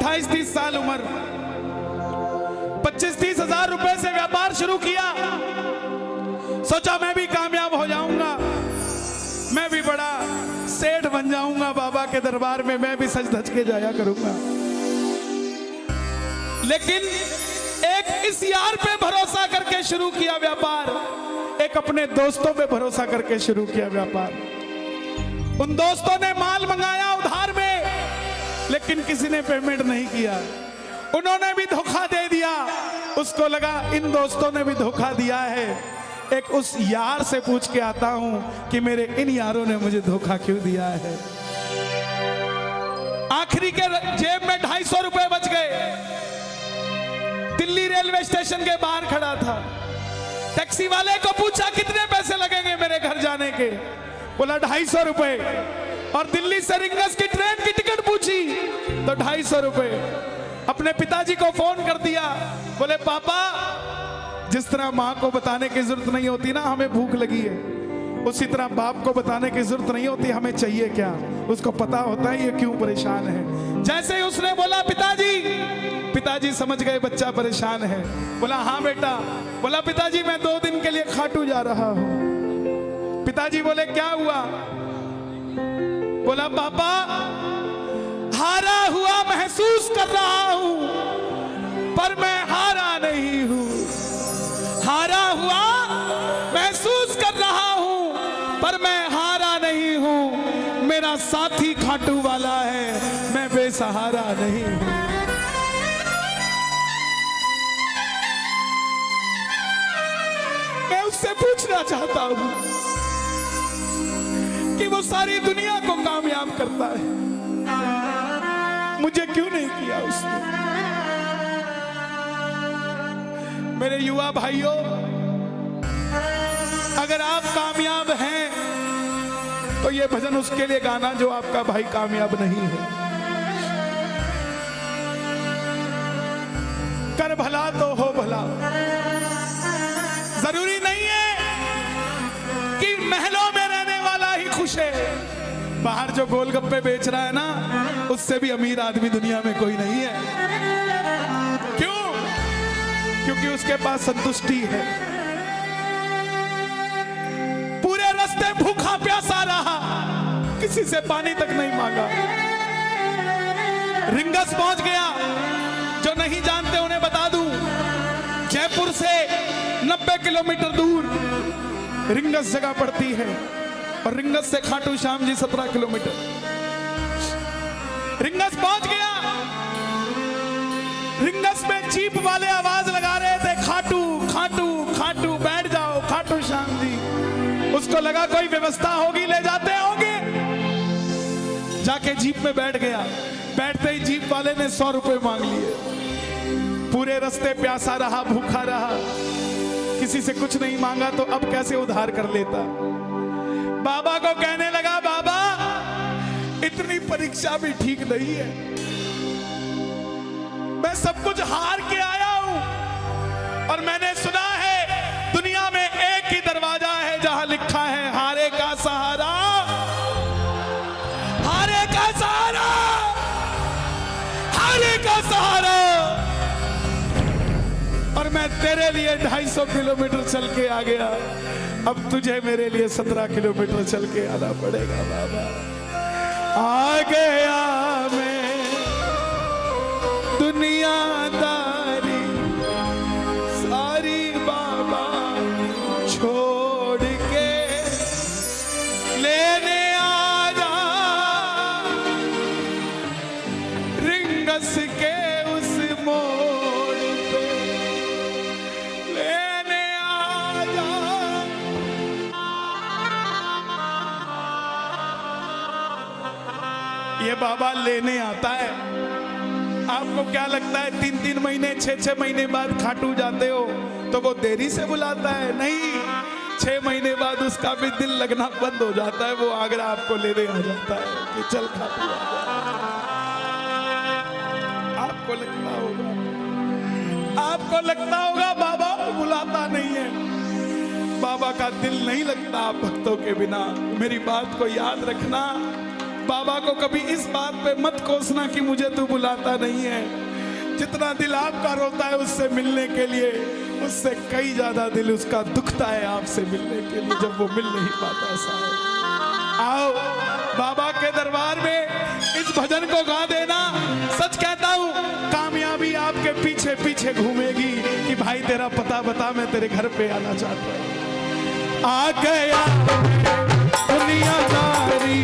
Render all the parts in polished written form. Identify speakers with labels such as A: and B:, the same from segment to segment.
A: 28-30 साल उम्र, 25-30 हजार रुपए से व्यापार शुरू किया। सोचा मैं भी कामयाब हो जाऊंगा, मैं भी बड़ा सेठ बन जाऊंगा, बाबा के दरबार में मैं भी सज धज के जाया करूंगा। लेकिन एक इस यार पे भरोसा करके शुरू किया व्यापार, एक अपने दोस्तों पे भरोसा करके शुरू किया व्यापार। उन दोस्तों ने माल मंगाया उधार में, लेकिन किसी ने पेमेंट नहीं किया, उन्होंने भी धोखा दे दिया। उसको लगा इन दोस्तों ने भी धोखा दिया है, एक उस यार से पूछ के आता हूं कि मेरे इन यारों ने मुझे धोखा क्यों दिया है। आखिरी के जेब में 250 रुपए बच गए। दिल्ली रेलवे स्टेशन के बाहर खड़ा था, टैक्सी वाले को पूछा कितने पैसे लगेंगे मेरे घर जाने के, बोला 250 रुपए। और दिल्ली से रिंगस की ट्रेन की टिकट पूछी तो 250 रुपए। अपने पिताजी को फोन कर दिया, बोले पापा, जिस तरह माँ को बताने की जरूरत नहीं होती ना हमें भूख लगी है, उसी तरह बाप को बताने की जरूरत नहीं होती हमें चाहिए क्या, उसको पता होता है ये क्यों परेशान है। जैसे ही उसने बोला पिताजी, पिताजी समझ गए बच्चा परेशान है। बोला हाँ बेटा। बोला पिताजी मैं 2 दिन के लिए खाटू जा रहा हूं। पिताजी बोले क्या हुआ? बोला पापा, हारा हुआ महसूस कर रहा हूं, पर मैं हारा नहीं हूं। हारा हुआ महसूस कर रहा हूं, पर मैं हारा नहीं हूं। मेरा साथी खाटू वाला है, मैं बेसहारा नहीं हूं। मैं उससे पूछना चाहता हूं कि वो सारी दुनिया को कामयाब करता है, मुझे क्यों नहीं किया उसने? मेरे युवा भाइयों, अगर आप कामयाब हैं तो ये भजन उसके लिए गाना जो आपका भाई कामयाब नहीं है। कर भला तो हो भला। जरूरी नहीं है कि महलों में रहने वाला ही खुश है। बाहर जो गोलगप्पे बेच रहा है ना, उससे भी अमीर आदमी दुनिया में कोई नहीं है। क्यों? क्योंकि उसके पास संतुष्टि है। पूरे रास्ते भूखा प्यासा रहा, किसी से पानी तक नहीं मांगा। रिंगस पहुंच गया। जो नहीं जानते उन्हें बता दूं, जयपुर से 90 किलोमीटर दूर रिंगस जगह पड़ती है, और रिंगस से खाटू श्याम जी 17 किलोमीटर। रिंगस पहुंच गया। रिंगस में जीप वाले आवाज लगा रहे थे, खाटू खाटू खाटू, बैठ जाओ खाटू श्याम जी। उसको लगा कोई व्यवस्था होगी, ले जाते होंगे। जाके जीप में बैठ गया। बैठते ही जीप वाले ने 100 रुपए मांग लिए। पूरे रास्ते प्यासा रहा, भूखा रहा, किसी से कुछ नहीं मांगा, तो अब कैसे उधार कर लेता। बाबा को कहने लगा, बाबा इतनी परीक्षा भी ठीक नहीं है, मैं सब कुछ हार के आया हूं, और मैंने सुना है दुनिया में एक ही दरवाजा है जहां लिखा है हारे का सहारा, हारे का सहारा, हारे का सहारा। और मैं तेरे लिए 250 किलोमीटर चल के आ गया, अब तुझे मेरे लिए 17 किलोमीटर चल के आना पड़ेगा। बाबा आ गया मैं दुनियादारी सारी, बाबा छोड़ के लेने आ जा रिंगस के उस मोड़ पे, लेने आ जा। ये बाबा लेने आता है। आपको क्या लगता है 3-3 महीने 6-6 महीने बाद खाटू जाते हो तो वो देरी से बुलाता है? नहीं, 6 महीने बाद उसका भी दिल लगना बंद हो जाता है, वो आगरा आपको लेने आ जाता है कि चल खाटू आ जा। आपको लगता होगा बाबा बुलाता नहीं है। बाबा का दिल नहीं लगता आप भक्तों के बिना। मेरी बात को याद रखना, बाबा को कभी इस बात पे मत कोसना कि मुझे तू बुलाता नहीं है। जितना दिल आपका रोता है उससे मिलने के लिए, उससे कई ज्यादा दिल उसका दुखता है आपसे मिलने के लिए, जब वो मिल नहीं पाता। साहब आओ बाबा के दरबार में इस भजन को गा देना। सच कहता हूँ कामयाबी आपके पीछे पीछे घूमेगी कि भाई तेरा पता बता, मैं तेरे घर पे आना चाहता हूँ। आ गया दुनियादारी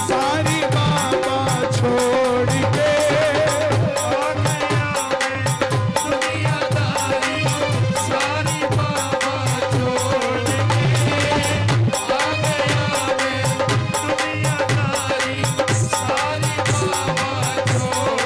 A: सारी बाबा छोड़ के, आ गया दुनियादारी सारी बाबा छोड़ के, आ गया दुनियादारी सारी बाबा छोड़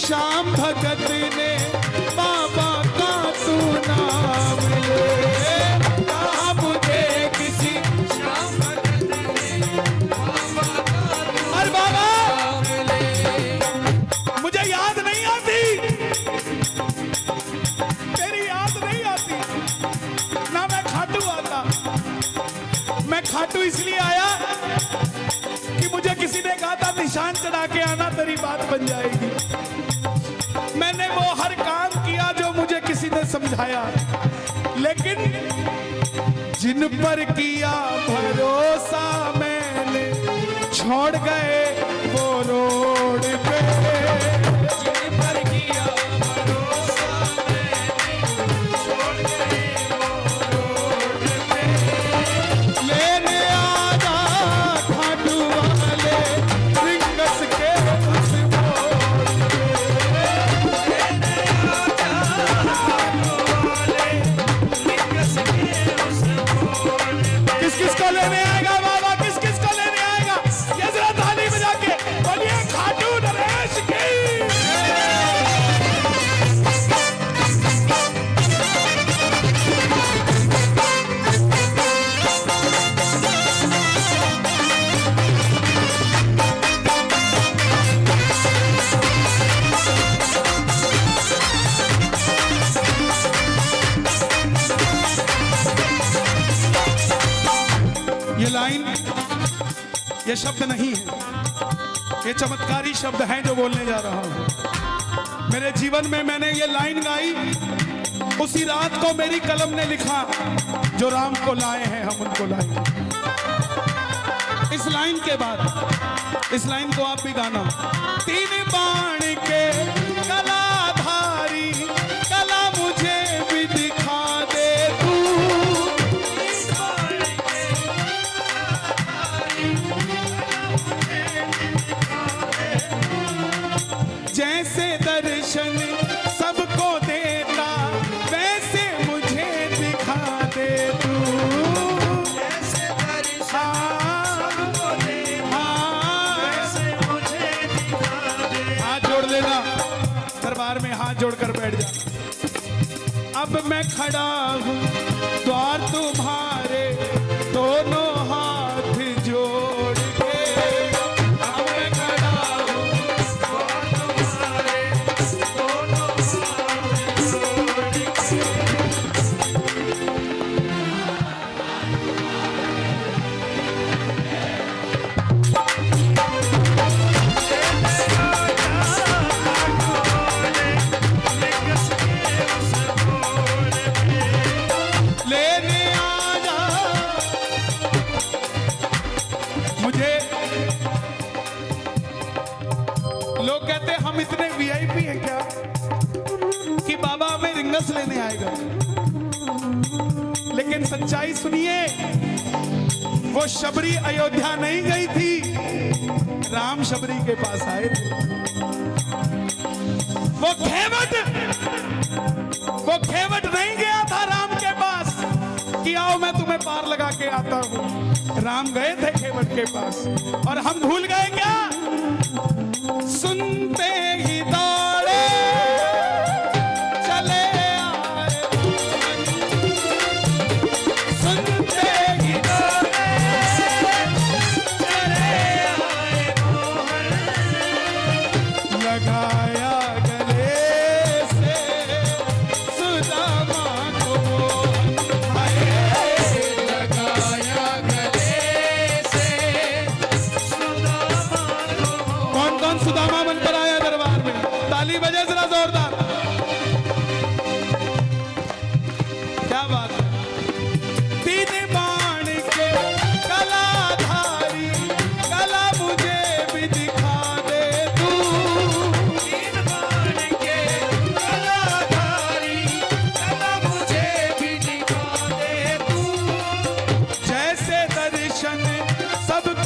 A: श्याम भगत ने बाबा का तू नाम ले, कहा मुझे किसी श्याम भगत ने बाबा का तू अरे बाबा मुझे याद नहीं आती, तेरी याद नहीं आती ना, मैं खाटू आता। मैं खाटू इसलिए आया कि मुझे किसी ने कहा था निशान चढ़ा के आना, तेरी बात बन जाएगी। मैंने वो हर काम किया जो मुझे किसी ने समझाया, लेकिन जिन पर किया भरोसा मैंने छोड़ गए वो रोड पे, जिन पर किया भरोसा मैंने छोड़ गए वो रोड पे, लेने आजा खाटू वाले रिंगस के उस मोड़ पे, किसको लेने आएगा बाबा, किस किस को लेने आएगा, ये जरा ताली बजा के बोलिए खाटू नरेश की। ये लाइन, ये शब्द नहीं है, ये चमत्कारी शब्द हैं जो बोलने जा रहा हूं। मेरे जीवन में मैंने ये लाइन गाई उसी रात को मेरी कलम ने लिखा, जो राम को लाए हैं हम उनको लाएंगे। इस लाइन के बाद इस लाइन को आप भी गाना। तीन बाण के कलाधारी कला मुझे भी दिखा दे तू, जैसे दर्शन सबको देता वैसे मुझे दिखा दे तू, जैसे दर्शन सबको देता वैसे मुझे दिखा दे। हाथ जोड़ लेना, दरबार में हाथ जोड़कर बैठ जा। अब मैं खड़ा हूँ द्वार तुम्हारे दोनों हाथ जोड़ के, अब मैं खड़ा हूँ लोग कहते हम इतने वीआईपी हैं क्या कि बाबा हमें रिंगस लेने आएगा, लेकिन सच्चाई सुनिए, वो शबरी अयोध्या नहीं गई थी, राम शबरी के पास आए थे। वो घेवट नहीं गया था राम के पास कि आओ मैं तुम्हें पार लगा के आता हूं। राम गए थे घेवट के पास और हम भूल गए क्या